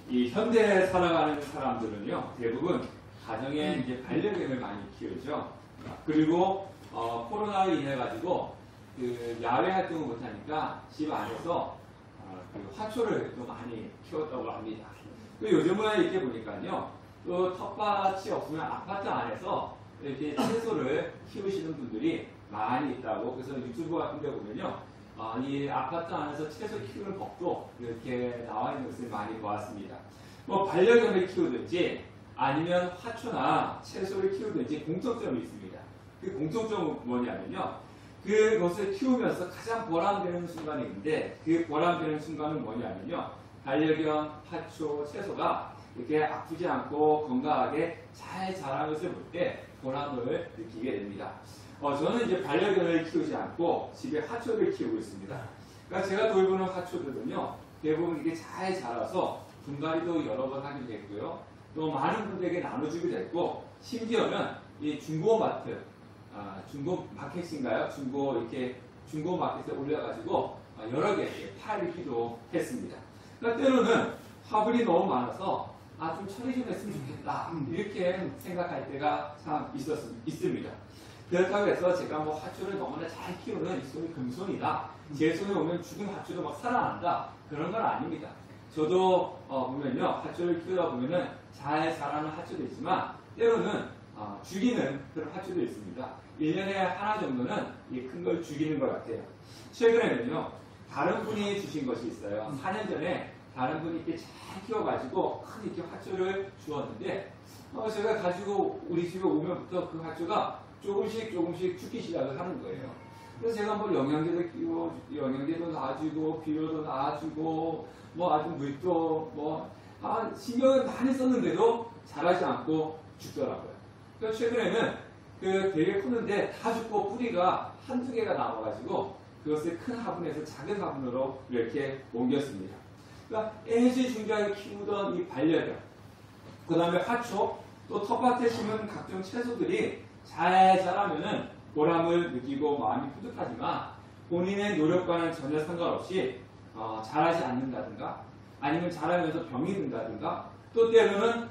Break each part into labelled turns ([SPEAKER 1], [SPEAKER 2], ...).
[SPEAKER 1] 이 현대에 살아가는 사람들은요, 대부분 가정에 이제 반려견을 많이 키우죠. 그리고 코로나로 인해 가지고 그 야외 활동을 못하니까 집 안에서 그 화초를 또 많이 키웠다고 합니다. 또 요즘은 이렇게 보니까요, 또 텃밭이 없으면 아파트 안에서 이렇게 채소를 키우시는 분들이 많이 있다고. 그래서 유튜브 같은 데 보면요, 이 아파트 안에서 채소 키우는 법도 이렇게 나와 있는 것을 많이 보았습니다. 뭐 반려견을 키우든지 아니면 화초나 채소를 키우든지 공통점이 있습니다. 그 공통점은 뭐냐면요, 그것을 키우면서 가장 보람되는 순간이 있는데, 그 보람되는 순간은 뭐냐면요, 반려견, 화초, 채소가 이렇게 아프지 않고 건강하게 잘 자라는 것을 볼 때 보람을 느끼게 됩니다. 저는 이제 반려견을 키우지 않고 집에 화초를 키우고 있습니다. 그러니까 제가 돌보는 화초들은요, 대부분 이게 잘 자라서 분갈이도 여러 번 하기도 했고요, 또 많은 분들에게 나눠주기도 했고, 심지어는 이 중고마트, 중고 마켓인가요? 중고 마켓에 올려가지고 여러 개 팔기도 했습니다. 그러니까 때로는 화분이 너무 많아서 좀 처리 좀 했으면 좋겠다, 이렇게 생각할 때가 참 있습니다. 그렇다고 해서 제가 뭐 화초를 너무나 잘 키우는 이 손이 금손이다, 제 손에 오면 죽은 화초도 막 살아난다, 그런 건 아닙니다. 저도 보면요, 화초를 키우다 보면은 잘 자라는 화초도 있지만 때로는 죽이는 그런 화초도 있습니다. 1년에 하나 정도는 큰 걸 죽이는 것 같아요. 최근에는요, 다른 분이 주신 것이 있어요. 4년 전에 다른 분이 이렇게 잘 키워가지고 큰 이렇게 화초를 주었는데, 제가 가지고 우리 집에 오면부터 그 화초가 조금씩 죽기 시작을 하는 거예요. 그래서 제가 뭐 영양제도 놔주고, 비료도 놔주고, 뭐 아주 물도 신경을 많이 썼는데도 자라지 않고 죽더라고요. 그래서 최근에는 되게 크는데 다 죽고 뿌리가 한두 개가 나와가지고 그것을 큰 화분에서 작은 화분으로 이렇게 옮겼습니다. 그러니까 애지중지하게 키우던 이 반려견, 그 다음에 화초, 또 텃밭에 심은 각종 채소들이 잘 자라면은 보람을 느끼고 마음이 뿌듯하지만, 본인의 노력과는 전혀 상관없이 자라지 않는다든가, 아니면 자라면서 병이 든다든가, 또 때로는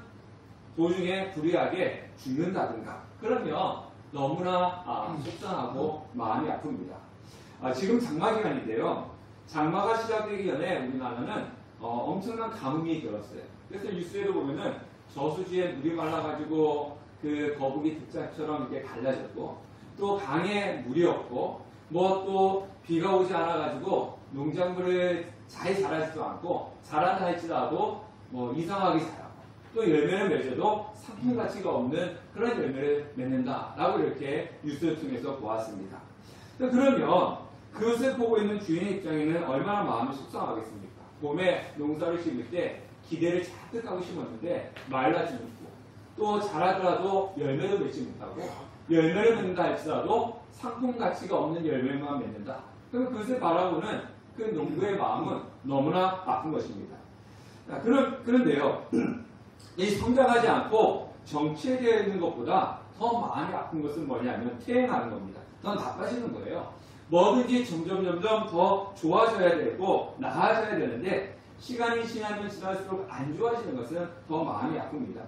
[SPEAKER 1] 도중에 불의하게 죽는다든가, 그러면 너무나 속상하고 마음이 아픕니다. 지금 장마 기간인데요, 장마가 시작되기 전에 우리나라는 엄청난 가뭄이 들었어요. 그래서 뉴스에도 보면은 저수지에 물이 말라가지고 그 거북이 득자처럼 이렇게 갈라졌고, 또 강에 물이 없고, 뭐 또 비가 오지 않아가지고 농작물을 잘 자라지도 않고, 자란다 할지라도 뭐 이상하게 자라고, 또 열매를 맺어도 상품 가치가 없는 그런 열매를 맺는다라고 이렇게 뉴스를 통해서 보았습니다. 그러면 그것을 보고 있는 주인의 입장에는 얼마나 마음이 속상하겠습니까? 봄에 농사를 심을 때 기대를 잔뜩 하고 심었는데 말라 죽고, 또 자라더라도 열매를 맺지 못하고, 열매를 맺는다 할지라도 상품 가치가 없는 열매만 맺는다. 그럼 그것을 바라보는 그 농부의 마음은 너무나 아픈 것입니다. 그런데요, 이 성장하지 않고 정체되어 있는 것보다 더 마음이 아픈 것은 뭐냐면 퇴행하는 겁니다. 더 나빠지는 거예요. 뭐든지 점점 더 좋아져야 되고 나아져야 되는데, 시간이 지나면 지날수록 안 좋아지는 것은 더 마음이 아픕니다.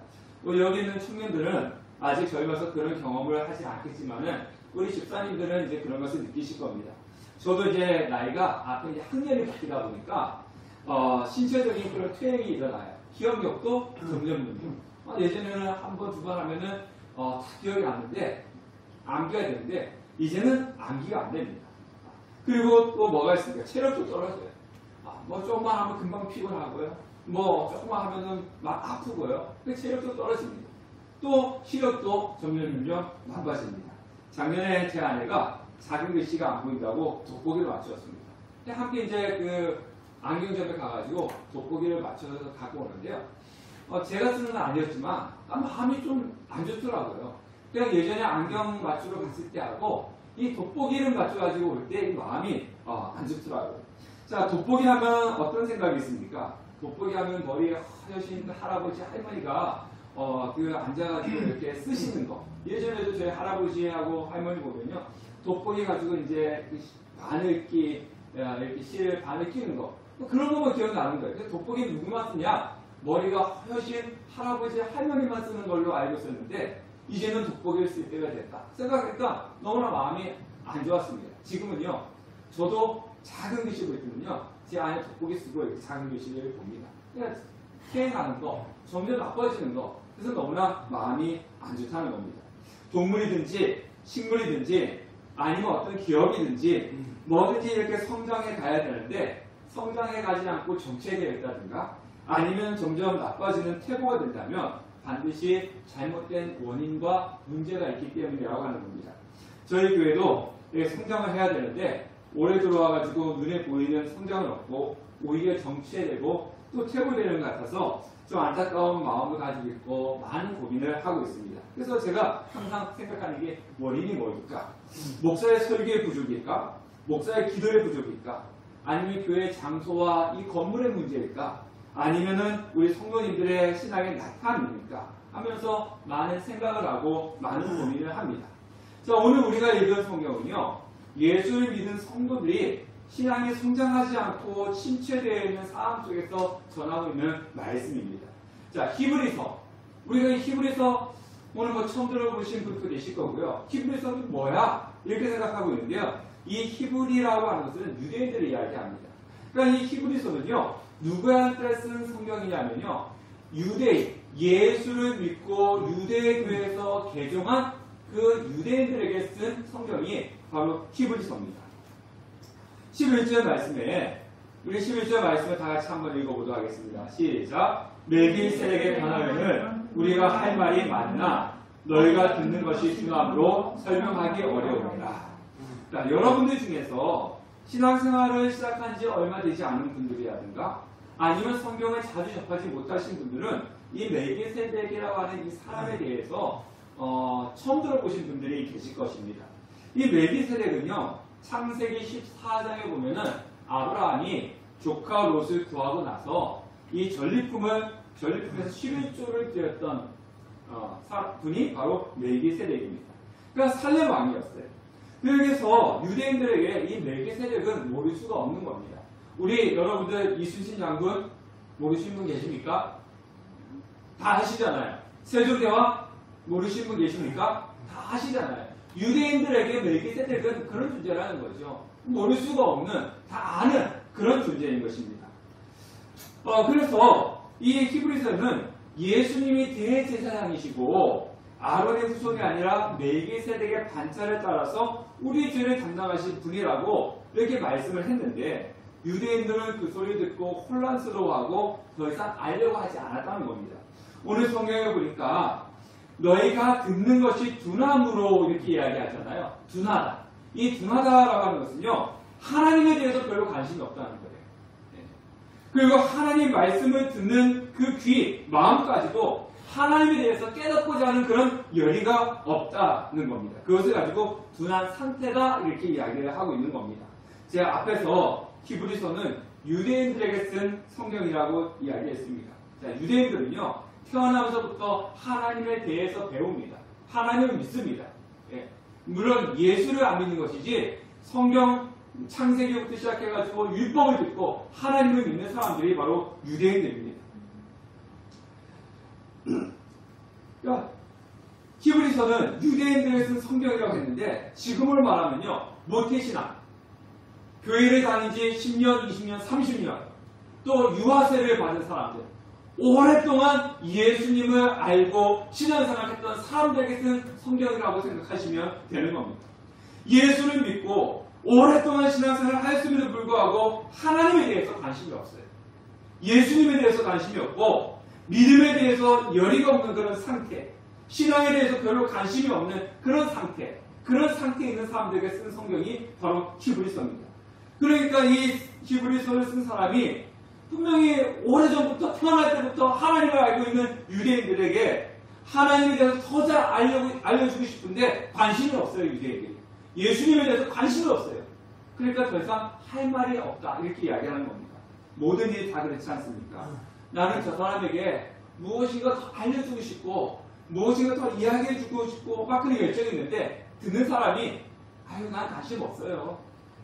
[SPEAKER 1] 여기 있는 청년들은 아직 젊어서 그런 경험을 하지 않겠지만은, 우리 집사님들은 이제 그런 것을 느끼실 겁니다. 저도 이제 나이가 앞에 이제 학년이 바뀌다 보니까 신체적인 그런 퇴행이 일어나요. 기억력도 점점 예전에는 한 번, 두 번 하면은 다 기억이 나는데 암기가 되는데, 이제는 암기가 안 됩니다. 그리고 또 뭐가 있습니까? 체력도 떨어져요. 뭐 조금만 하면 금방 피곤하고요. 뭐 조금만 하면은 막 아프고요. 체력도 떨어집니다. 또 시력도 점점 나빠집니다. 작년에 제 아내가 작은 글씨가 안 보인다고 돋보기를 맞추었습니다. 함께 이제 그 안경점에 가가지고 돋보기를 맞춰서 갖고 오는데요. 제가 쓰는 건 아니었지만 마음이 좀 안 좋더라고요. 그냥 예전에 안경 맞추러 갔을 때 하고 이 돋보기를 맞춰가지고 올 때 마음이 안 좋더라고요. 자, 돋보기 하면 어떤 생각이 있습니까? 돋보기 하면 머리에 하여신 할아버지, 할머니가 앉아가지고 이렇게 쓰시는 거. 예전에도 저희 할아버지하고 할머니 보면요, 돋보기 가지고 이제 바늘기, 이렇게 실을 반에 끼는 거. 그런 거만 기억나는 거예요. 근데 돋보기 누구만 쓰냐? 머리가 훨씬 할아버지, 할머니만 쓰는 걸로 알고 있었는데 이제는 돋보기를 쓸 때가 됐다. 생각하니까 너무나 마음이 안 좋았습니다. 지금은요. 저도 작은 글씨 보이면요. 제 안에 돋보기 쓰고 이렇게 작은 글씨를 봅니다. 그러니까 피해가는 거, 점점 나빠지는 거. 그래서 너무나 마음이 안 좋다는 겁니다. 동물이든지 식물이든지 아니면 어떤 기업이든지 뭐든지 이렇게 성장해 가야 되는데 성장해 가지 않고 정체되었다든가 아니면 점점 나빠지는 태보가 된다면 반드시 잘못된 원인과 문제가 있기 때문이라고 하는 겁니다. 저희 교회도 성장을 해야 되는데 올해 들어와가지고 눈에 보이는 성장을 얻고 오히려 정체되고 또 퇴보되는 것 같아서 좀 안타까운 마음을 가지고 있고 많은 고민을 하고 있습니다. 그래서 제가 항상 생각하는 게 원인이 뭘까? 목사의 설교의 부족일까? 목사의 기도의 부족일까? 아니면 교회 장소와 이 건물의 문제일까? 아니면은 우리 성도님들의 신앙의 낙함입니까? 하면서 많은 생각을 하고 많은 고민을 합니다. 자, 오늘 우리가 읽은 성경은요. 예수를 믿은 성도들이 신앙이 성장하지 않고 침체되어 있는 상황 속에서 전하고 있는 말씀입니다. 자, 히브리서. 우리가 이 히브리서 오늘 뭐 처음 들어보신 분도 계실 거고요. 히브리서는 뭐야? 이렇게 생각하고 있는데요. 이 히브리라고 하는 것은 유대인들을 이야기합니다. 그러니까 이 히브리서는요. 누구한테 쓴 성경이냐면요. 유대인, 예수를 믿고 유대교에서 개종한 그 유대인들에게 쓴 성경이 바로 히브리서입니다. 11절 말씀에 우리 11절 말씀을 다 같이 한번 읽어보도록 하겠습니다. 시작. 멜기세덱의 변화에는 우리가 할 말이 많으나 너희가 듣는 것이 둔함으로 설명하기 어려우니라. 그러니까 여러분들 중에서 신앙생활을 시작한 지 얼마 되지 않은 분들이라든가 아니면 성경을 자주 접하지 못하신 분들은 이 멜기세덱이라고 하는 이 사람에 대해서 처음 들어보신 분들이 계실 것입니다. 이 멜기세덱은요. 창세기 14장에 보면은 아브라함이 조카 롯을 구하고 나서 이 전리품에서 11조를 드렸던 분이 바로 멜기세덱입니다. 그러니까 살렘 왕이었어요. 그래서 유대인들에게 이 멜기세덱은 모를 수가 없는 겁니다. 우리 여러분들 이순신 장군 모르시는 분 계십니까? 다 아시잖아요. 세종대왕 모르시는 분 계십니까? 다 아시잖아요. 유대인들에게 멜기세덱은 그런 존재라는 거죠. 모를 수가 없는, 다 아는 그런 존재인 것입니다. 그래서 이 히브리서는 예수님이 대제사장이시고 아론의 후손이 아니라 멜기세덱의 반차를 따라서 우리 죄를 담당하신 분이라고 이렇게 말씀을 했는데 유대인들은 그 소리 듣고 혼란스러워하고 더 이상 알려고 하지 않았다는 겁니다. 오늘 성경에 보니까 너희가 듣는 것이 둔함으로 이렇게 이야기하잖아요. 둔하다. 이 둔하다라고 하는 것은요. 하나님에 대해서 별로 관심이 없다는 거예요. 그리고 하나님 말씀을 듣는 그 귀, 마음까지도 하나님에 대해서 깨닫고자 하는 그런 열의가 없다는 겁니다. 그것을 가지고 둔한 상태다 이렇게 이야기를 하고 있는 겁니다. 제가 앞에서 히브리서는 유대인들에게 쓴 성경이라고 이야기했습니다. 자, 유대인들은요. 태어나면서부터 하나님에 대해서 배웁니다. 하나님을 믿습니다. 예. 물론 예수를 안 믿는 것이지 성경 창세기부터 시작해가지고 율법을 듣고 하나님을 믿는 사람들이 바로 유대인들입니다. 그러니까 히브리서는 유대인들에 쓴 성경이라고 했는데 지금으로 말하면요. 모태신앙 교회를 다닌 지 10년, 20년, 30년 또 유아세를 받은 사람들 오랫동안 예수님을 알고 신앙생활을 했던 사람들에게 쓴 성경이라고 생각하시면 되는 겁니다. 예수를 믿고 오랫동안 신앙생활을 했음에도 불구하고 하나님에 대해서 관심이 없어요. 예수님에 대해서 관심이 없고 믿음에 대해서 열의가 없는 그런 상태, 신앙에 대해서 별로 관심이 없는 그런 상태, 그런 상태에 있는 사람들에게 쓴 성경이 바로 히브리서입니다. 그러니까 이 히브리서를 쓴 사람이 분명히 오래전부터 태어날 때부터 하나님을 알고 있는 유대인들에게 하나님에 대해서 더 잘 알려주고 싶은데 관심이 없어요. 유대인들이. 예수님에 대해서 관심이 없어요. 그러니까 더 이상 할 말이 없다 이렇게 이야기하는 겁니다. 모든 일이 다 그렇지 않습니까? 나는 저 사람에게 무엇인가 더 알려주고 싶고 무엇인가 더 이야기해주고 싶고 막 그런 열정이 있는데 듣는 사람이 아유 난 관심 없어요.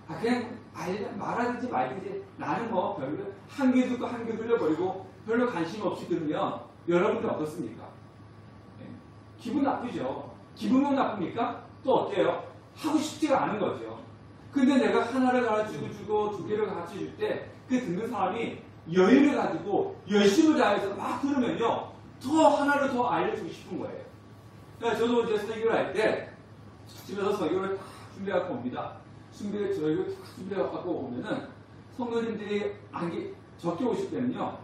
[SPEAKER 1] 그냥 말하든지 말든지 나는 뭐 별로 한 귀 듣고 한 귀 돌려버리고 별로 관심 없이 들으면 여러분들 어떻습니까? 네. 기분 나쁘죠. 기분은 나쁩니까? 또 어때요? 하고 싶지가 않은 거죠. 근데 내가 하나를 가르쳐주고 두 개를 가르쳐줄 때 그 듣는 사람이 여유를 가지고 열심을 다해서 막 들으면요. 더 하나를 더 알려주고 싶은 거예요. 그러니까 저도 이제 설교를 할 때 집에서 설교를 다 준비해갖고 옵니다. 저희가 다 준비해갖고 오면은 성도님들이 적게 오실 때는요.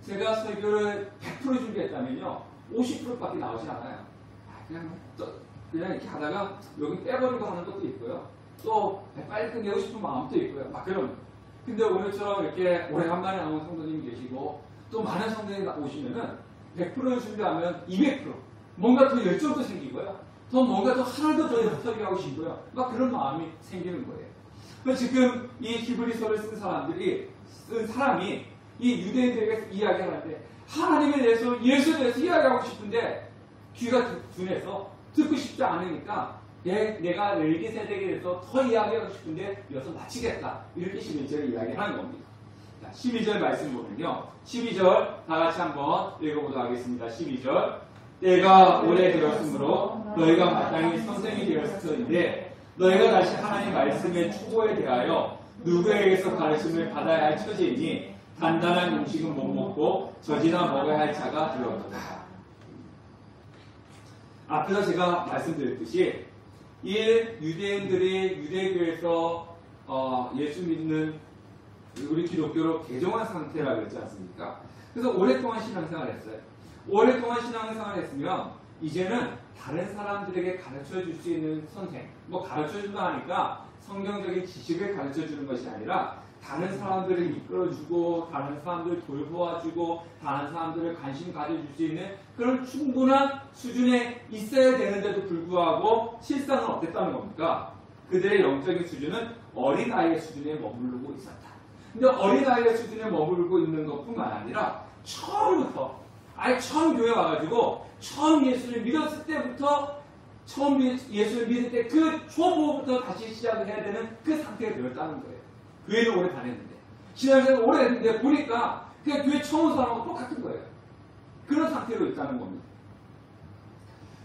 [SPEAKER 1] 제가 설교를 100% 준비했다면요. 50%밖에 나오지 않아요. 그냥 이렇게 하다가 여기 빼버리고 하는 것도 있고요. 또 빨리 끝내고 싶은 마음도 있고요. 막 그런. 근데 오늘처럼 이렇게 오래간만에 나온 성도님이 계시고 또 많은 성도님이 오시면은 100%를 준비하면 200% 뭔가 더 열정도 생기고요. 더 뭔가 더 하나도 더 설교하고 싶고요. 막 그런 마음이 생기는 거예요. 지금 이 히브리서를 쓴 사람이 이 유대인들에게 이야기하는데 하나님에 대해서 예수에 대해서 이야기하고 싶은데 귀가 둔해서 듣고 싶지 않으니까 내가 멜기세덱에 대해서 더 이야기하고 싶은데 여기서 마치겠다. 이렇게 11절을 이야기하는 겁니다. 자, 12절 말씀 보면요. 12절 다 같이 한번 읽어보도록 하겠습니다. 12절 때가 오래되었으므로 너희가 마땅히 선생이 되었으리인데 너희가 다시 하나님 말씀의 초보에 대하여 누구에게서 가르침을 받아야 할 처지이니 단단한 음식은 못 먹고 젖이나 먹어야 할 자가 되었다. 앞에서 제가 말씀드렸듯이 이 유대인들이 유대교에서 예수 믿는 우리 기독교로 개종한 상태라고 그랬지 않습니까? 그래서 오랫동안 신앙생활을 했어요. 오랫동안 신앙생활을 했으면 이제는 다른 사람들에게 가르쳐 줄 수 있는 선생, 가르쳐 준다 하니까 성경적인 지식을 가르쳐 주는 것이 아니라 다른 사람들을 이끌어주고 다른 사람들을 돌보아주고 다른 사람들을 관심 가져줄 수 있는 그런 충분한 수준에 있어야 되는데도 불구하고 실상은 어땠다는 겁니까? 그들의 영적인 수준은 어린아이의 수준에 머무르고 있었다. 근데 어린아이의 수준에 머무르고 있는 것뿐만 아니라 처음부터 처음 교회 와가지고 처음 예수를 믿었을 때부터 처음 예수를 믿을 때 그 초보부터 다시 시작을 해야 되는 그 상태가 되었다는 거예요. 교회를 오래 다녔는데 신앙생활을 오래 했는데 보니까 그냥 교회 처음 온 사람하고 똑같은 거예요. 그런 상태로 있다는 겁니다.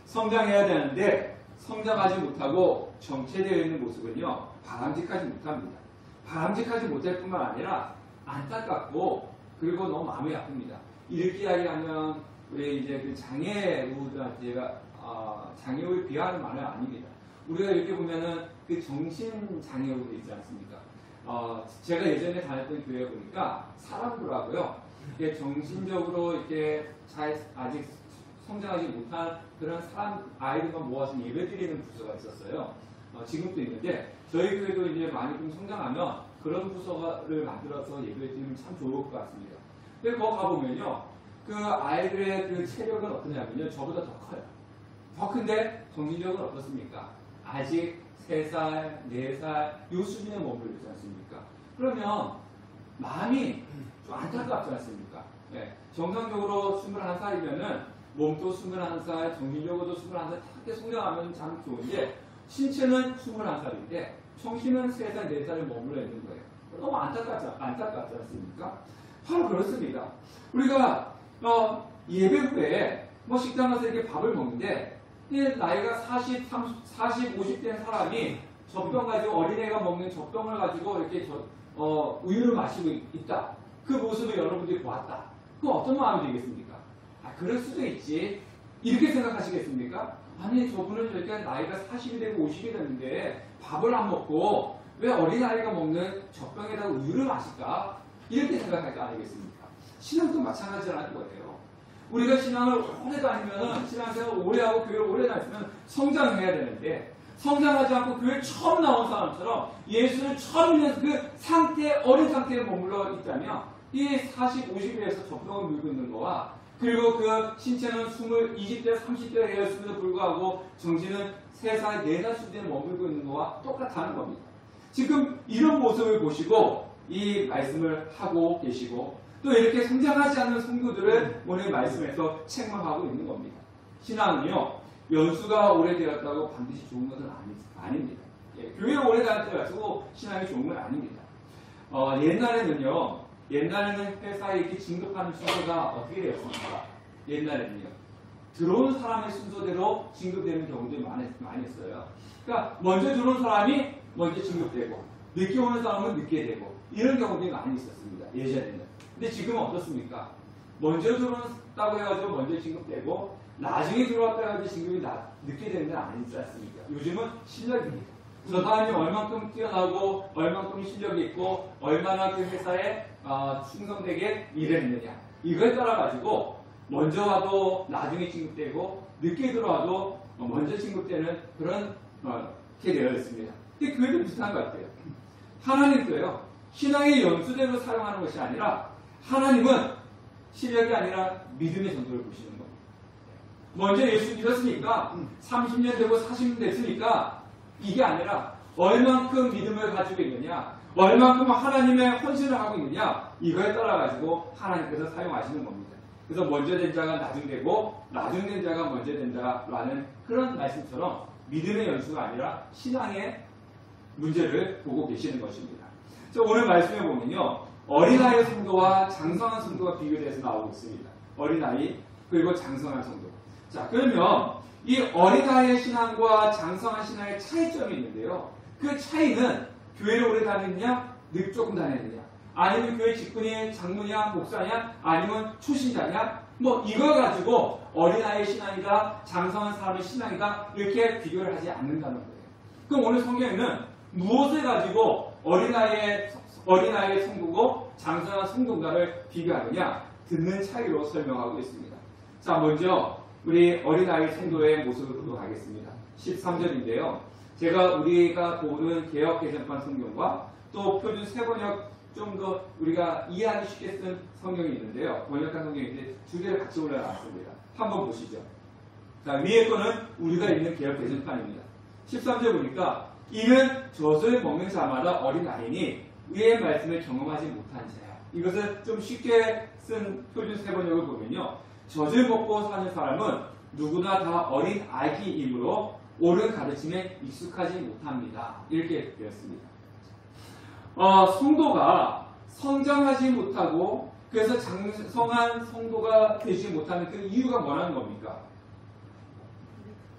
[SPEAKER 1] 성장해야 되는데 성장하지 못하고 정체되어 있는 모습은요 바람직하지 못합니다. 바람직하지 못할 뿐만 아니라 안타깝고 그리고 너무 마음이 아픕니다. 이렇게 이야기하면 우리 이제 그 장애우들한테 제가 장애우를 비하하는 말은 아닙니다. 우리가 이렇게 보면은 그 정신 장애우들 있지 않습니까? 제가 예전에 다녔던 교회 보니까 사람부라고요. 이게 정신적으로 이렇게 아직 성장하지 못한 그런 아이들만 모아서 예배드리는 부서가 있었어요. 지금도 있는데 저희 교회도 이제 많이 좀 성장하면 그런 부서를 만들어서 예배드리면 참 좋을 것 같습니다. 근데 거기 가보면요. 그 아이들의 그 체력은 어떠냐면요. 저보다 더 커요. 더 큰데 정신력은 어떻습니까? 아직 3살, 4살 요 수준에 머무르지 않습니까? 그러면 마음이 좀 안타깝지 않습니까? 네. 정상적으로 21살이면은 몸도 21살, 정신력으로 21살 탁 성장하면 참 좋은데 신체는 21살인데 정신은 3살, 4살에 머물러 있는 거예요. 너무 안타깝지 않습니까? 바로 그렇습니다. 우리가 예배 후에 식당 가서 이렇게 밥을 먹는데 나이가 40, 50 된 사람이 젖병 가지고 어린애가 먹는 젖병을 가지고 이렇게 우유를 마시고 있다. 그 모습을 여러분들이 보았다. 그럼 어떤 마음이 되겠습니까? 그럴 수도 있지. 이렇게 생각하시겠습니까? 아니 저분은 이렇게 나이가 40이 되고 50이 됐는데 밥을 안 먹고 왜 어린아이가 먹는 젖병에다가 우유를 마실까? 이렇게 생각할 거 아니겠습니까? 신앙도 마찬가지라는 거예요. 우리가 신앙을 오래 다니면 신앙생활을 오래 하고 교회를 오래 다니면 성장해야 되는데 성장하지 않고 교회 처음 나온 사람처럼 예수를 처음 믿는 그 어린 상태에 머물러 있다면 이 40, 50에서 젖병을 물고 있는 거와 그리고 그 신체는 20대, 30대가 되었음에도 불구하고 정신은 3살, 4살 수준에 머물고 있는 거와 똑같다는 겁니다. 지금 이런 모습을 보시고 이 말씀을 하고 계시고 또 이렇게 성장하지 않는 성도들을 오늘 말씀에서 책망하고 있는 겁니다. 신앙은요, 연수가 오래되었다고 반드시 좋은 것은 아닙니다. 교회에 오래 다녔다고 신앙이 좋은 건 아닙니다. 옛날에는 회사에 이렇게 진급하는 순서가 어떻게 되었습니까? 옛날에는요. 들어온 사람의 순서대로 진급되는 경우도 많이 있어요. 그러니까 먼저 들어온 사람이 먼저 진급되고 늦게 오는 사람은 늦게 되고 이런 경우들이 많이 있었습니다. 예전에는. 근데 지금은 어떻습니까? 먼저 들어왔다고 해가지고 먼저 진급되고 나중에 들어왔다고 해가지고 진급이 늦게 되는 건 아니지 않습니까? 요즘은 실력입니다. 저 사람이 얼만큼 뛰어나고 얼만큼 실력이 있고 얼마나 그 회사에 충성되게 일했느냐 이거에 따라 가지고 먼저 와도 나중에 진급되고 늦게 들어와도 먼저 진급되는 그런 게 되어 있습니다. 근데 교회도 비슷한 것 같아요. 하나님도요. 신앙의 연수대로 사용하는 것이 아니라 하나님은 실력이 아니라 믿음의 정도를 보시는 겁니다. 먼저 예수 믿었으니까 30년 되고 40년 됐으니까 이게 아니라 얼만큼 믿음을 가지고 있느냐 얼만큼 하나님의 헌신을 하고 있느냐 이거에 따라 가지고 하나님께서 사용하시는 겁니다. 그래서 먼저 된 자가 나중 되고 나중 된 자가 먼저 된다라는 그런 말씀처럼 믿음의 연수가 아니라 신앙의 문제를 보고 계시는 것입니다. 오늘 말씀에 보면요. 어린아이 성도와 장성한 성도가 비교돼서 나오고 있습니다. 어린아이 그리고 장성한 성도. 자, 그러면 이 어린아이의 신앙과 장성한 신앙의 차이점이 있는데요. 그 차이는 교회를 오래 다녔느냐, 조금 다녔느냐, 아니면 교회 직분이 장로냐, 목사냐, 아니면 초신자냐, 뭐 이걸 가지고 어린아이의 신앙이다, 장성한 사람의 신앙이다 이렇게 비교를 하지 않는다는 거예요. 그럼 오늘 성경에는 무엇을 가지고 어린아이의 성도고 장성한 성도인가를 비교하느냐 듣는 차이로 설명하고 있습니다. 자, 먼저 우리 어린아이 성도의 모습을 보도록 하겠습니다. 13절인데요. 우리가 보는 개역 개정판 성경과 또 표준 세번역 좀 더 우리가 이해하기 쉽게 쓴 성경이 있는데요. 번역한 성경인데 두 개를 같이 올려놨습니다. 한번 보시죠. 자, 위에 거는 우리가 읽는 개역 개정판입니다. 13절 보니까 이는 젖을 먹는 자마다 어린아이니 위의 말씀을 경험하지 못한 자야. 이것을 좀 쉽게 쓴 표준 세번역을 보면요. 젖을 먹고 사는 사람은 누구나 다 어린 아기이므로 옳은 가르침에 익숙하지 못합니다. 이렇게 되었습니다. 성도가 성장하지 못하고 그래서 장성한 성도가 되지 못하는 그 이유가 뭐라는 겁니까?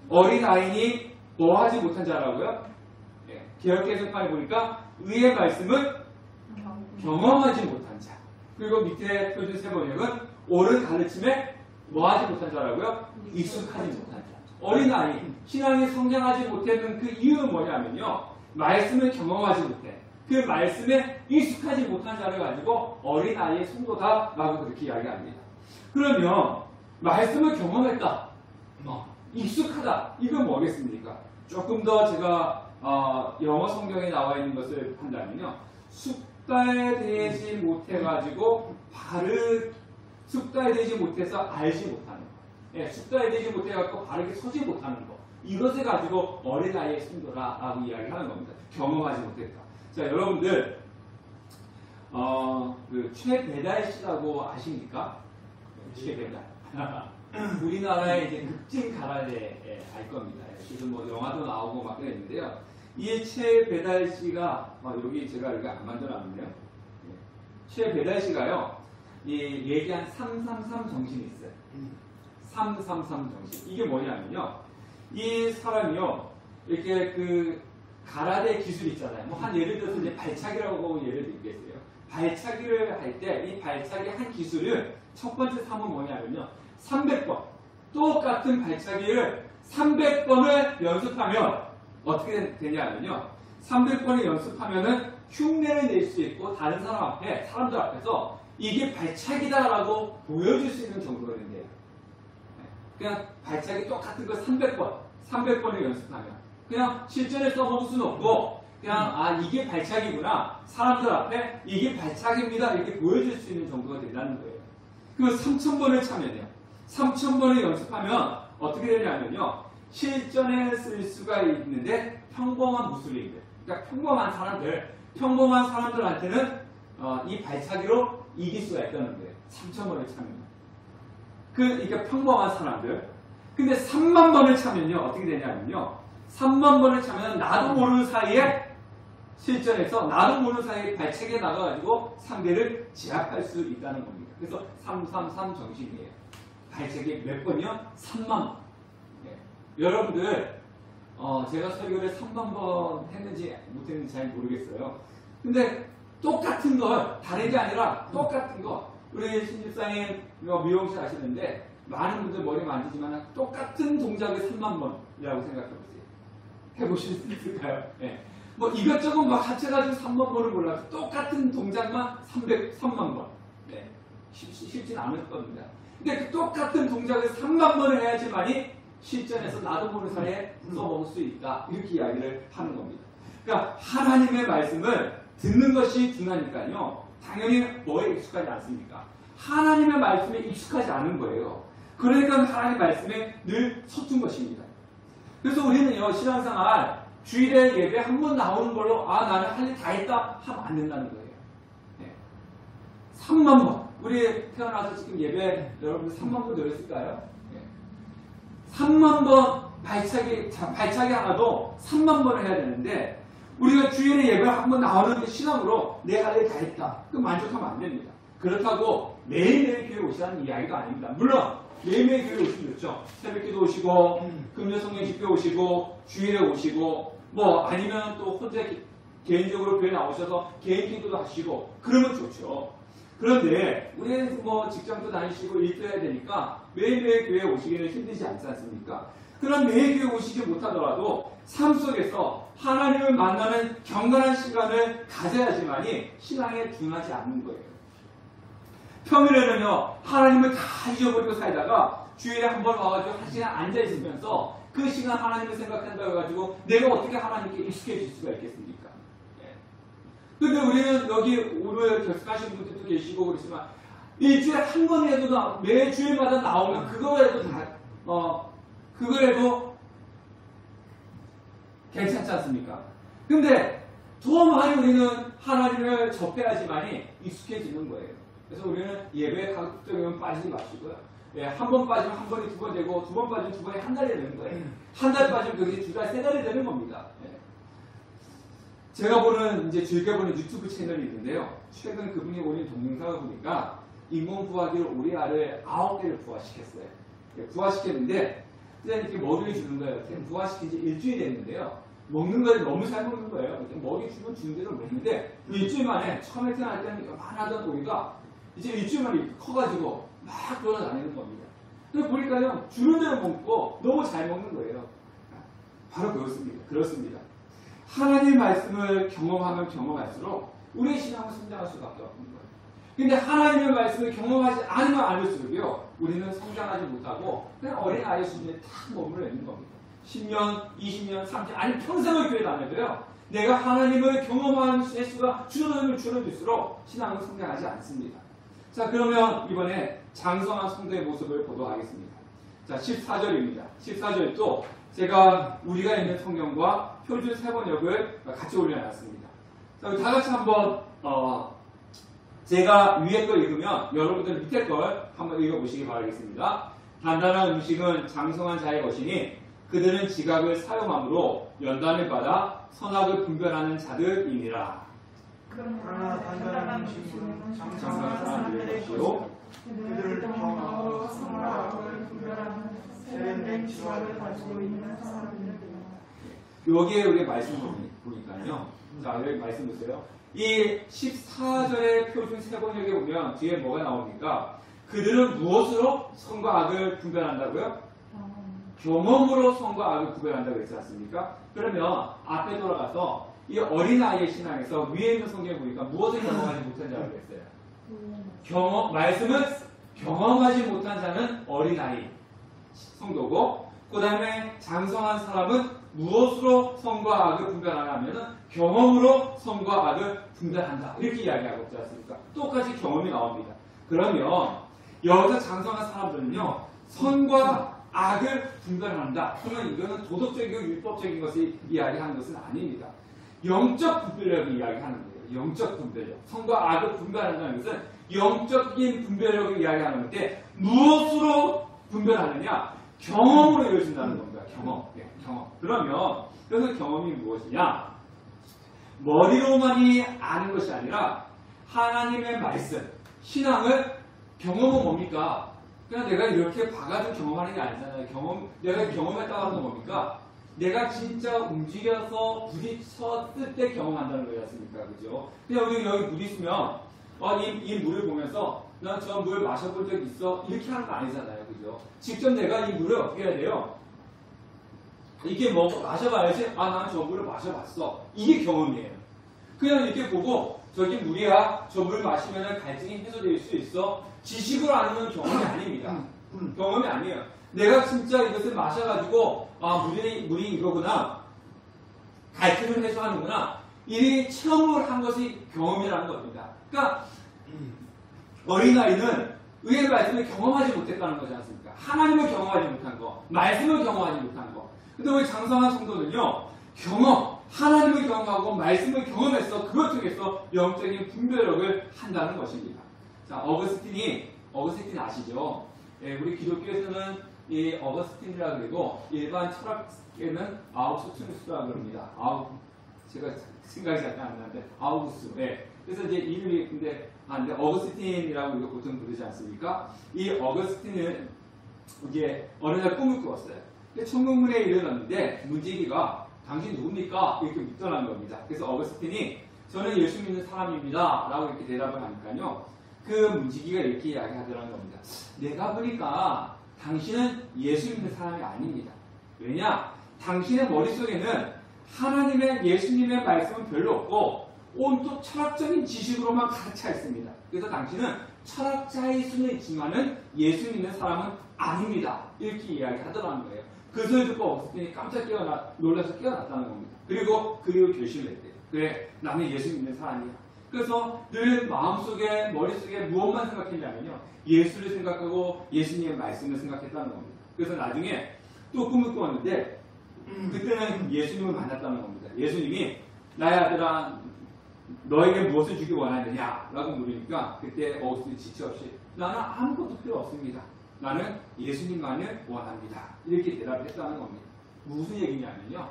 [SPEAKER 1] 어린 아이니 뭐 하지 못한 자라고요? 개역개정판에 보니까 위의 말씀을 경험하지 못한 자. 그리고 밑에 표준 세번역은 옳은 가르침에 뭐 하지 못한 자라고요? 익숙하지 못한 자. 어린아이, 신앙이 성장하지 못했던 그 이유는 뭐냐면요. 말씀을 경험하지 못해. 그 말씀에 익숙하지 못한 자를 가지고 어린아이의 성도다라고 그렇게 이야기합니다. 그러면 말씀을 경험했다. 익숙하다. 이건 뭐겠습니까? 조금 더 제가 영어 성경에 나와 있는 것을 한다면요. 숙달되지 못해가지고 숙달되지 못해서 알지 못하는 거. 숙달되지 못해갖고 바르게 서지 못하는 거. 이것을 가지고 어린아이의 성도라고 이야기하는 겁니다. 경험하지 못했다. 자, 여러분들 그 최배달 씨라고 아십니까? 최배달. 우리나라의 이제 급진 가라데 알 겁니다. 지금 뭐 영화도 나오고 막 그랬는데요. 이 최배달 씨가 여기 제가 이거 안 만들어놨네요. 최배달 씨가요. 얘기한 333 정신이 있어요. 333 정신. 이게 뭐냐면요. 이 사람이요. 이렇게 그 가라데 기술 있잖아요. 뭐 한 예를 들어서 이제 발차기라고 예를 들겠어요. 발차기를 할 때 이 발차기 한 기술을 첫 번째 삼은 뭐냐면요. 300번. 똑같은 발차기를 300번을 연습하면 어떻게 되냐면요. 300번을 연습하면은 흉내를 낼 수 있고 다른 사람들 앞에서 이게 발차기다라고 보여줄 수 있는 정도가 된대요. 그냥 발차기 똑같은 거 300번을 연습하면 그냥 실전에 써먹을 수는 없고 그냥 이게 발차기구나. 사람들 앞에 이게 발차기입니다. 이렇게 보여줄 수 있는 정도가 된다는 거예요. 그럼 3000번을 차면요. 3000번을 연습하면 어떻게 되냐면요. 실전에 쓸 수가 있는데 평범한 무술인들. 그러니까 평범한 사람들한테는 이 발차기로 이길 수가 있다는 거예요. 3000번을 차면. 그러니까 평범한 사람들. 근데 3만 번을 차면요. 어떻게 되냐면요. 3만 번을 차면 나도 모르는 사이에 실전에서 나도 모르는 사이에 발차기에 나가가지고 상대를 제압할 수 있다는 겁니다. 그래서 333 정신이에요. 발차기 몇 번이요? 3만 번. 네. 여러분들 제가 설교를 3만 번 했는지 못했는지 잘 모르겠어요. 근데 똑같은 걸 다른 게 아니라 똑같은 거 우리 신집사님 미용실 하시는데 많은 분들 머리 만지지만 똑같은 동작을 3만 번이라고 생각해보세요. 해보실 수 있을까요? 네. 뭐 이것저것 막 합쳐가지고 3만 번을 몰라도 똑같은 동작만 303만 번. 네. 쉽진 않을 겁니다. 근데 그 똑같은 동작을 3만 번을 해야지만이 실전에서 나도 모르는 사이에 써먹을 수 있다. 이렇게 이야기를 하는 겁니다. 그러니까 하나님의 말씀을 듣는 것이 중요하니까요. 당연히 뭐에 익숙하지 않습니까? 하나님의 말씀에 익숙하지 않은 거예요. 그러니까 하나님의 말씀에 늘 서툰 것입니다. 그래서 우리는요, 신앙생활, 주일에 예배 한 번 나오는 걸로, 나는 할 일 다 했다 하면 안 된다는 거예요. 네. 3만 번. 우리 태어나서 지금 예배 여러분들 3만 번 들었을까요? 네. 3만 번 발차기 하나도 3만 번을 해야 되는데, 우리가 주일에 예배 한 번 나오는 게 신앙으로 내 할 일 다 했다. 그 만족하면 안 됩니다. 그렇다고 매일매일 교회 오시라는 이야기가 아닙니다. 물론 매일매일 교회 오시면 좋죠. 새벽기도 오시고 금요성령식교 오시고 주일에 오시고 뭐 아니면 또 혼자 개인적으로 교회 나오셔서 개인 기도도 하시고 그러면 좋죠. 그런데 우리는 뭐 직장도 다니시고 일도 해야 되니까 매일매일 교회 오시기는 힘들지 않지 않습니까? 그런 매일 교회 오시지 못하더라도 삶 속에서 하나님을 만나는 경건한 시간을 가져야지만이 신앙에 둔하지 않는 거예요. 평일에는요, 하나님을 다 잊어버리고 살다가 주일에 한 번 와가지고 한 시간 앉아있으면서 그 시간 하나님을 생각한다고 해가지고 내가 어떻게 하나님께 익숙해질 수가 있겠습니까? 근데 우리는 여기 오늘 결석하시는 분들도 계시고 그렇지만 일주일에 한 번이라도 매 주일마다 나오면 그거라도 그거라도 괜찮지 않습니까? 근데 더 많이 우리는 하나님을 접해야지만이 익숙해지는 거예요. 그래서 우리는 예배에 가급적이면 빠지지 마시고요. 예, 한 번 빠지면 한 번이 두 번 되고 두 번 빠지면 두 번이 한 달이 되는 거예요. 한 달 빠지면 그게 두 달, 세 달이 되는 겁니다. 예. 제가 이제 즐겨보는 유튜브 채널이 있는데요. 최근 그분이 올린 동영상을 보니까 인공부화기를 우리 알을 9개를 부화시켰어요. 예, 부화시켰는데 그냥 이렇게 먹이를 주는 거예요. 부화시킨 지 일주일 됐는데요. 먹는 걸 너무 잘 먹는 거예요. 이렇게 먹이 주면 주는 대로 먹는데 일주일 만에 처음에 태어날 때는 요만하던 오이가 이제 일주일 만에 이렇게 커가지고 막 돌아다니는 겁니다. 그래서 보니까요, 주는 대로 먹고 너무 잘 먹는 거예요. 바로 그렇습니다. 하나님 말씀을 경험하면 경험할수록 우리의 신앙은 성장할 수밖에 없는 거예요. 근데 하나님의 말씀을 경험하지 않으면 않을수록요, 우리는 성장하지 못하고 그냥 어린아이 수준에 탁 머물러 있는 겁니다. 10년, 20년, 30년, 아니 평생을 교회 다녀도요, 내가 하나님을 경험하는 횟수가 줄어들수록 신앙은 성장하지 않습니다. 자, 그러면 이번에 장성한 성도의 모습을 보도록 하겠습니다. 자, 14절입니다. 14절도 제가 우리가 있는 성경과 표준 세번역을 같이 올려놨습니다. 자, 다 같이 한번 제가 위에 걸 읽으면 여러분들 밑에 걸 한번 읽어보시기 바라겠습니다. 단단한 음식은 장성한 자의 것이니 그들은 지각을 사용함으로 연단을 받아 선악을 분별하는 자들이니라.
[SPEAKER 2] 그러나 단단한 음식은
[SPEAKER 1] 장성한 사람들의 것이요
[SPEAKER 2] 그들을 경험하고 선악을 분별하는 세련된 지각을 가지고 있는 사람들이다.
[SPEAKER 1] 여기에 우리 말씀 보니까요. 자, 여기 말씀 보세요. 이 14절의 표준 세번역에 보면 뒤에 뭐가 나옵니까? 그들은 무엇으로 선과 악을 분별한다고요? 경험으로 선과 악을 구별한다고 했지 않습니까? 그러면 앞에 돌아가서 이 어린아이의 신앙에서 위에 있는 성경에 보니까 무엇을 경험하지 못한 자라고 했어요? 말씀을 경험하지 못한 자는 어린아이 성도고, 그 다음에 장성한 사람은 무엇으로 선과 악을 분별하냐면은 경험으로 선과 악을 분별한다. 이렇게 이야기하고 있지 않습니까? 똑같이 경험이 나옵니다. 그러면 여기서 장성한 사람들은요, 선과 악을 분별한다. 그러면 이거는 도덕적이고 율법적인 것을 이야기하는 것은 아닙니다. 영적 분별력을 이야기하는 거예요. 영적 분별력. 선과 악을 분별한다는 것은 영적인 분별력을 이야기하는 건데 무엇으로 분별하느냐? 경험으로 이루어진다는 겁니다. 경험. 네, 경험. 그러면 그래서 경험이 무엇이냐? 머리로만이 아는 것이 아니라 하나님의 말씀, 신앙을 경험은 뭡니까? 그냥 내가 이렇게 봐가지고 경험하는 게 아니잖아요. 내가 경험했다고 하는 건 뭡니까? 내가 진짜 움직여서 부딪혔을 때 경험한다는 거지 않습니까? 그죠? 그냥 우리 여기 물 있으면, 이 물을 보면서, 난 저 물 마셔본 적 있어? 이렇게 하는 거 아니잖아요. 그죠? 직접 내가 이 물을 어떻게 해야 돼요? 이렇게 마셔봐야지, 난 저 물을 마셔봤어. 이게 경험이에요. 그냥 이렇게 보고, 저기 물이야, 저 물 마시면 갈증이 해소될 수 있어. 지식으로 아는 경험이 아닙니다. 경험이 아니에요. 내가 진짜 이것을 마셔가지고, 물이 이거구나. 갈증을 해소하는구나. 이 체험을 한 것이 경험이라는 겁니다. 그러니까, 어린아이는 의의 말씀을 경험하지 못했다는 거지 않습니까? 하나님을 경험하지 못한 거, 말씀을 경험하지 못한 거. 근데 우리 장성한 성도는요, 하나님을 경험하고 말씀을 경험해서 그것 통해서 영적인 분별력을 한다는 것입니다. 자, 어거스틴 아시죠? 예, 우리 기독교에서는 이 어거스틴이라 그리고 일반 철학계는 아우구스투스라 그럽니다. 제가 생각이 잘 안 나는데 아우구스. 예. 그래서 이제 이름이 근데 어거스틴이라고 우리가 보통 부르지 않습니까? 이 어거스틴은 이제 어느 날 꿈을 꾸었어요. 천국문에 이르렀는데 문지기가 당신 누굽니까? 이렇게 묻더라는 겁니다. 그래서 어거스틴이 저는 예수 믿는 사람입니다. 라고 이렇게 대답을 하니까요. 그 문지기가 이렇게 이야기하더라는 겁니다. 내가 보니까 당신은 예수 믿는 사람이 아닙니다. 왜냐? 당신의 머릿속에는 하나님의 예수님의 말씀은 별로 없고 온통 철학적인 지식으로만 가득 차 있습니다. 그래서 당신은 철학자일 수는 있지만은 예수 믿는 사람은 아닙니다. 이렇게 이야기하더라는 거예요. 그 소리 듣고 어거스틴이 깜짝 놀라서 깨어났다는 겁니다. 그리고 결심을 했대요. 그래, 나는 예수 믿는 사람이야. 그래서 늘 마음속에, 머릿속에 무엇만 생각했냐면요. 예수를 생각하고 예수님의 말씀을 생각했다는 겁니다. 그래서 나중에 또 꿈을 꾸었는데, 그때는 예수님을 만났다는 겁니다. 예수님이, 나의 아들아, 너에게 무엇을 주기 원하느냐? 라고 물으니까, 그때 어거스틴이 지체 없이, 나는 아무것도 필요 없습니다. 나는 예수님만을 원합니다. 이렇게 대답을 했다는 겁니다. 무슨 얘기냐면요.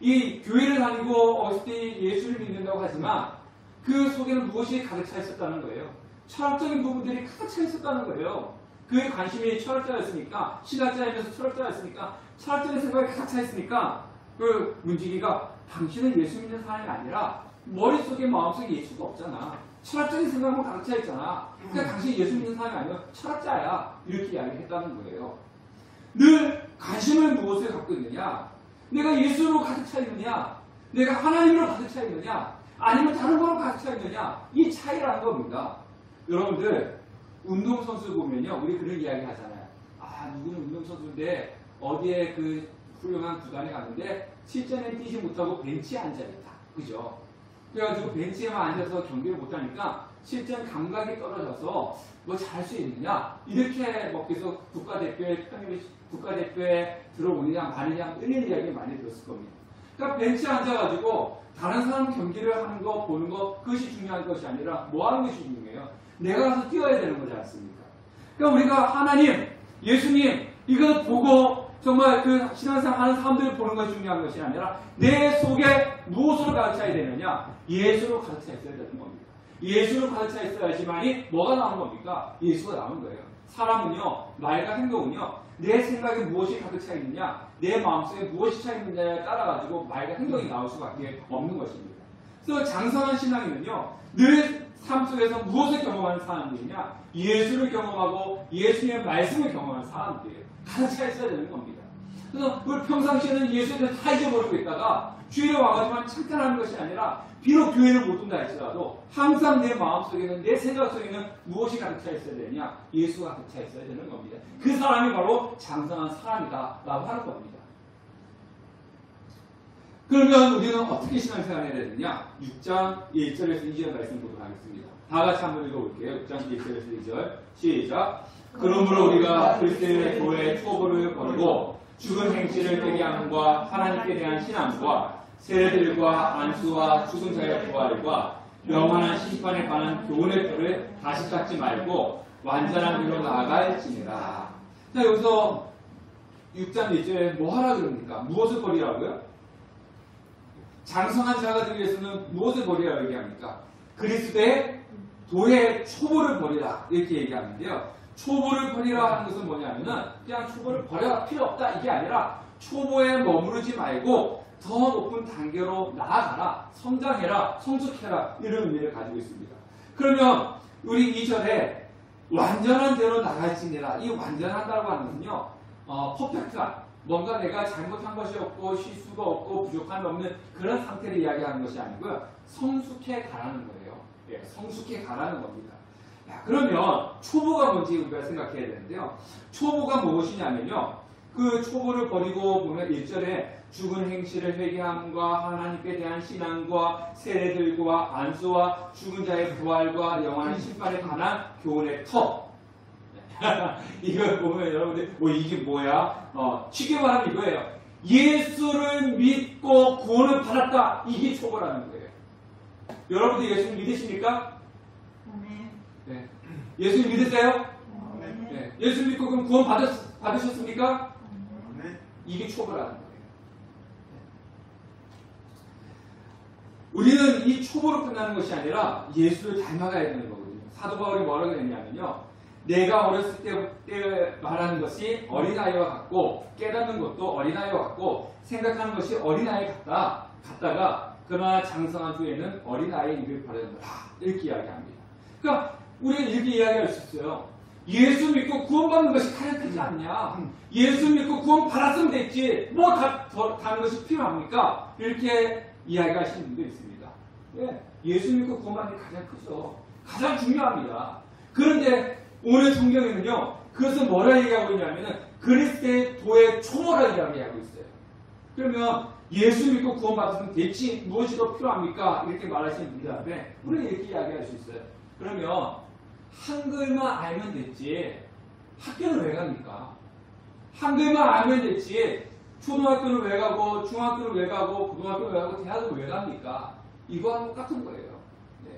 [SPEAKER 1] 이 교회를 다니고 어거스틴이 예수를 믿는다고 하지만 그 속에는 무엇이 가득 차 있었다는 거예요. 철학적인 부분들이 가득 차 있었다는 거예요. 그의 관심이 철학자였으니까, 신학자이면서 철학자였으니까, 철학적인 생각이 가득 차 있으니까 그 문지기가 당신은 예수 믿는 사람이 아니라 머릿속에 마음속에 예수가 없잖아. 철학적인 생각만 가득 차 있잖아. 그러니까 당신이 예수 믿는 사람이 아니라 철학자야. 이렇게 이야기했다는 거예요. 늘 관심을 무엇을 갖고 있느냐? 내가 예수로 가득 차 있느냐? 내가 하나님으로 가득 차 있느냐? 아니면 다른 거로 가득 차 있느냐? 이 차이라는 겁니다. 여러분들 운동선수 보면요. 우리 그런 이야기 하잖아요. 누구는 운동선수인데 어디에 그 훌륭한 구단에 갔는데 실전에 뛰지 못하고 벤치에 앉아있다. 그죠? 그래가지고 벤치에만 앉아서 경기를 못하니까 실전 감각이 떨어져서 뭐 잘할 수 있느냐? 이렇게 계속 국가대표에 들어오느냐 마느냐 이런 이야기 많이 들었을 겁니다. 그러니까 벤치에 앉아가지고 다른 사람 경기를 하는 거 보는 거 그것이 중요한 것이 아니라 뭐 하는 것이 중요해요. 내가 가서 뛰어야 되는 거지 않습니까? 그러니까 우리가 하나님, 예수님 이거 보고 정말 그 신앙생활 하는 사람들을 보는 것이 중요한 것이 아니라 내 속에 무엇으로 가득 차야 되느냐? 예수로 가득 차 있어야 되는 겁니다. 예수로 가득 차 있어야지만이 뭐가 나오는 겁니까? 예수가 나오는 거예요. 사람은요, 말과 행동은요, 내 생각에 무엇이 가득 차 있느냐, 내 마음속에 무엇이 차 있느냐에 따라가지고 말과 행동이 나올 수밖에 없는 것입니다. 그래서 장성한 신앙인은요, 늘 삶 속에서 무엇을 경험하는 사람들이냐? 예수를 경험하고 예수의 말씀을 경험하는 사람들이에요. 가득 차 있어야 되는 겁니다. 그래서 우리 평상시에는 예수에 대해서 다 잊어버리고 있다가 주일에 와가지고만 찬양하는 것이 아니라 비록 교회를 못 온다 할지라도 항상 내 마음속에는 내 생각 속에는 무엇이 가득 차 있어야 되냐? 예수가 가득 차 있어야 되는 겁니다. 그 사람이 바로 장성한 사람이다 라고 하는 겁니다. 그러면 우리는 어떻게 신앙생활을 해야 되느냐? 6장 1절에서 2절 말씀 보도록 하겠습니다. 다 같이 한번 읽어볼게요. 6장 1절에서 2절 시작. 그러므로 우리가 그리스도의 교회의 초보를 버리고 죽은 행실을 깨게 함과 하나님께 대한 신앙과 세례들과 안수와 죽은 자의 부활과 영원한 심판에 관한 교훈의 표를 다시 찾지 말고 완전한 길로 나아갈지니라. 자, 여기서 6장 1절에 뭐 하라 그럽니까? 무엇을 버리라고요? 장성한 자가 되기 위해서는 무엇을 버리라고 얘기합니까? 그리스도의 도의 초보를 버리라 이렇게 얘기하는데요. 초보를 버리라 하는 것은 뭐냐면은 그냥 초보를 버려라 필요 없다 이게 아니라 초보에 머무르지 말고 더 높은 단계로 나아가라, 성장해라, 성숙해라 이런 의미를 가지고 있습니다. 그러면 우리 2절에 완전한 대로 나갈지니라 이 완전하다고 하는 것은요 퍼펙트한 뭔가 내가 잘못한 것이 없고 실수가 없고 부족함이 없는 그런 상태를 이야기하는 것이 아니고요 성숙해 가라는 거예요. 예, 성숙해 가라는 겁니다. 야, 그러면 초보가 뭔지 우리가 생각해야 되는데요. 초보가 무엇이냐면요. 그 초보를 버리고 보면 1절에 죽은 행실을 회개함과 하나님께 대한 신앙과 세례들과 안수와 죽은 자의 부활과 영원한 심판에 관한 교훈의 터. 이걸 보면 여러분들 이게 뭐야? 쉽게 말하면 이거예요. 예수를 믿고 구원을 받았다. 이게 초보라는 거예요. 여러분들 예수를 믿으십니까? 네. 예수를 믿으세요? 네. 예수 믿고 그럼 구원 받으셨습니까? 이게 초보라는 거예요. 우리는 이 초보로 끝나는 것이 아니라 예수를 닮아가야 되는 거거든요. 사도 바울이 뭐라고 했냐면요. 내가 어렸을 때 말하는 것이 어린아이와 같고 깨닫는 것도 어린아이와 같고 생각하는 것이 어린아이 같다가 그러나 장성한 후에는 어린아이의 일을 버렸노라 이렇게 이야기합니다. 그러니까 우리가 이렇게 이야기할 수 있어요. 예수 믿고 구원받는 것이 가장 크지 않냐. 예수 믿고 구원 받았으면 됐지 뭐 다른 것이 필요합니까? 이렇게 이야기하시는 분도 있습니다. 예, 예수 믿고 구원받는 게 가장 크죠. 가장 중요합니다. 그런데 오늘 성경에는요 그것을 뭐라 얘기하고 있냐면은 그리스도의 도의 초보라 이야기하고 있어요. 그러면 예수 믿고 구원받으면 됐지 무엇이 더 필요합니까? 이렇게 말하시는 분들 앞에 우리는 이렇게 이야기할 수 있어요. 그러면 한글만 알면 됐지 학교는 왜 갑니까? 한글만 알면 됐지 초등학교는 왜 가고 중학교는 왜 가고 고등학교는 왜 가고 대학은 왜 갑니까? 이거하고 똑같은 거예요. 네.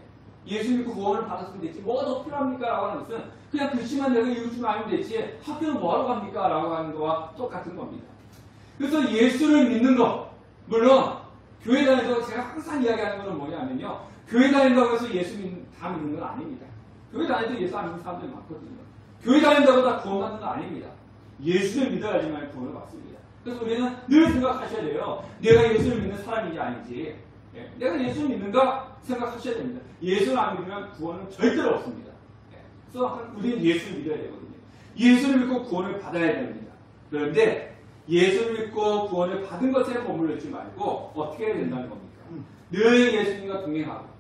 [SPEAKER 1] 예수 믿고 구원을 받았으면 됐지 뭐가 더 필요합니까? 라고 하는 것은 그냥 글씨만 내가 읽을 줄 알면 됐지 학교는 뭐하러 갑니까? 라고 하는 거와 똑같은 겁니다. 그래서 예수를 믿는 것 물론 교회 다닌다고 제가 항상 이야기하는 것은 뭐냐면요 교회 다닌다고 해서 예수 다 믿는 건 아닙니다. 교회 다니도 예수 안 믿는 사람들이 많거든요. 교회 다닌다고 다 구원받는 건 아닙니다. 예수를 믿어야지만 구원을 받습니다. 그래서 우리는 늘 생각하셔야 돼요. 내가 예수를 믿는 사람인지 아닌지. 예, 내가 예수를 믿는가 생각하셔야 됩니다. 예수를 안 믿으면 구원은 절대로 없습니다. 예, 그래서 우리는 예수를 믿어야 되거든요. 예수를 믿고 구원을 받아야 됩니다. 그런데 예수를 믿고 구원을 받은 것에 머물르지 말고 어떻게 해야 된다는 겁니까? 늘 예수님과 동행하고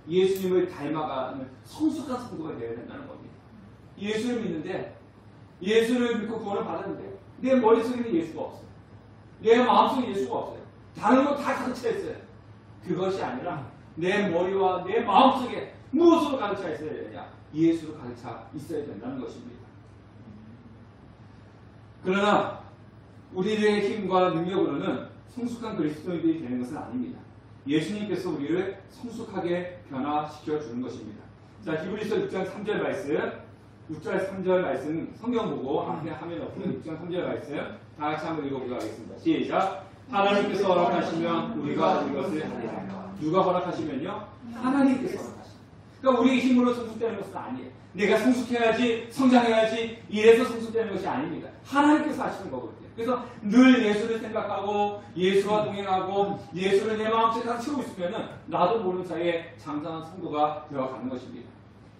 [SPEAKER 1] 예수님을 닮아가는 성숙한 성도가 되어야 된다는 겁니다. 예수를 믿는데 예수를 믿고 구원을 받았는데 내 머릿속에는 예수가 없어요. 내 마음속에 예수가 없어요. 다른 거 다 가득 차 있어요. 그것이 아니라 내 머리와 내 마음속에 무엇으로 가득 차 있어야 되냐? 예수로 가득 차 있어야 된다는 것입니다. 그러나 우리의 힘과 능력으로는 성숙한 그리스도인들이 되는 것은 아닙니다. 예수님께서 우리를 성숙하게 변화시켜 주는 것입니다. 자, 히브리서 6장 3절 말씀, 6절 3절 말씀 성경 보고 앞에 화면에 없는 6장 3절 말씀 다 같이 한번 읽어보도록 하겠습니다. 시작. 하나님께서 허락하시면 우리가 이것을 하리라. 누가 허락하시면요? 하나님께서 허락하십니다. 그러니까 우리의 힘으로 성숙되는 것은 아니에요. 내가 성숙해야지, 성장해야지, 이래서 성숙되는 것이 아닙니다. 하나님께서 하시는 거거든요. 그래서 늘 예수를 생각하고 예수와 동행하고 예수를 내 마음속에 다 채우고 있으면 나도 모르는 사이에 장성한 성도가 되어가는 것입니다.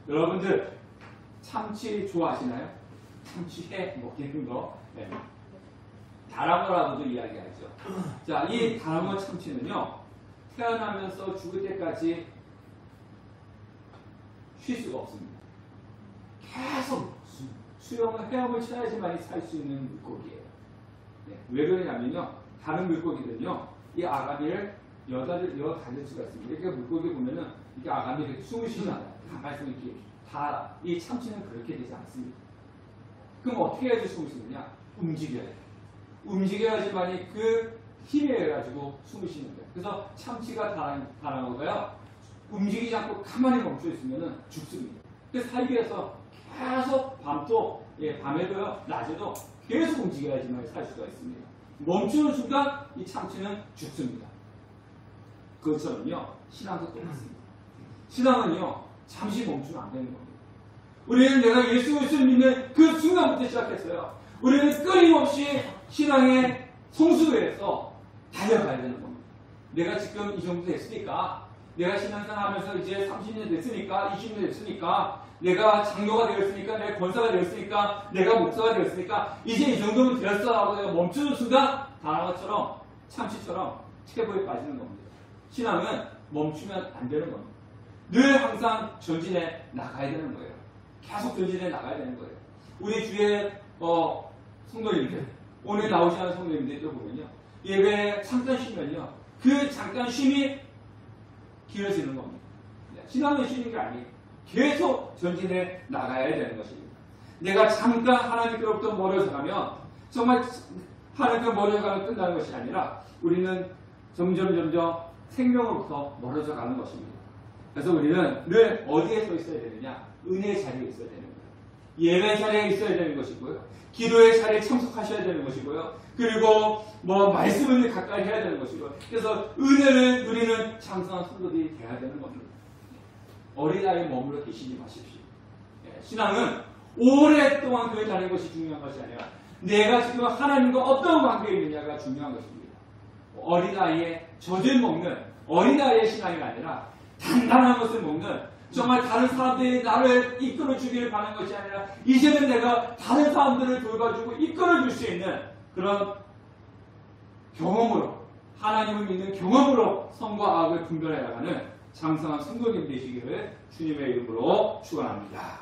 [SPEAKER 1] 여러분들 참치 좋아하시나요? 참치회 먹는 거. 네. 다랑어라고도 이야기하죠. 자, 이 다랑어 참치는요 태어나면서 죽을 때까지 쉴 수가 없습니다. 계속 헤엄을 쳐야지만 살 수 있는 물고기예요. 네, 왜 그러냐면요, 다른 물고기들은요, 이 아가미를 닫을 수가 있습니다. 이렇게 물고기 보면은 이게 아가미를 숨을 쉬잖아요. 가만히 있으면 이렇게 이 참치는 그렇게 되지 않습니다. 그럼 어떻게 해야지 숨을 쉬느냐? 움직여야 돼요. 움직여야지만이 그 힘에 의해가지고 숨을 쉬는 거예요. 그래서 참치가 다랑어가요, 움직이지 않고 가만히 멈춰 있으면은 죽습니다. 그래서 살기 위해서 계속 밤에도요, 낮에도 계속 움직여야지만 살 수가 있습니다. 멈추는 순간 이 참치는 죽습니다. 그것처럼요, 신앙도 똑같습니다. 신앙은요, 잠시 멈추면 안 되는 겁니다. 우리는 내가 예수 그리스도를 믿는 그 순간부터 시작했어요. 우리는 끊임없이 신앙의 성수에서 달려가야 되는 겁니다. 내가 지금 이 정도 됐으니까, 내가 신앙생활 하면서 이제 30년 됐으니까, 20년 됐으니까, 내가 장로가 되었으니까, 내가 권사가 되었으니까, 내가 목사가 되었으니까, 이제 이 정도면 되었어 하고 내가 멈추는 순간, 다나와처럼, 참치처럼 체포에 빠지는 겁니다. 신앙은 멈추면 안 되는 겁니다. 늘 항상 전진해 나가야 되는 거예요. 계속 전진해 나가야 되는 거예요. 우리 주의 성도님들, 오늘 나오지 않은 성도님들도 보면요, 예배에 잠깐 쉬면요, 그 잠깐 쉼이 길어지는 겁니다. 신앙은 쉬는 게 아니에요. 계속 전진해 나가야 되는 것입니다. 내가 잠깐 하나님께로부터 멀어져 가면, 정말 하나님께 멀어져 가면 끝나는 것이 아니라 우리는 점점 생명으로부터 멀어져 가는 것입니다. 그래서 우리는 늘 어디에 서 있어야 되느냐? 은혜의 자리에 있어야 되는 거예요. 예배 자리에 있어야 되는 것이고요. 기도의 자리에 참석하셔야 되는 것이고요. 그리고 말씀을 가까이 해야 되는 것이고요. 그래서 은혜를 누리는 장성한 성도들이 되어야 되는 겁니다. 어린아이에 머물러 계시지 마십시오. 신앙은 오랫동안 교회 다니는 것이 중요한 것이 아니라 내가 지금 하나님과 어떤 관계에 있느냐가 중요한 것입니다. 어린아이의 젖을 먹는 어린아이의 신앙이 아니라 단단한 것을 먹는, 정말 다른 사람들이 나를 이끌어주기를 바라는 것이 아니라 이제는 내가 다른 사람들을 돌봐주고 이끌어줄 수 있는 그런 경험으로, 하나님을 믿는 경험으로 선과 악을 분별해 나가는 장성한 성도님 되시기를 주님의 이름으로 축원합니다.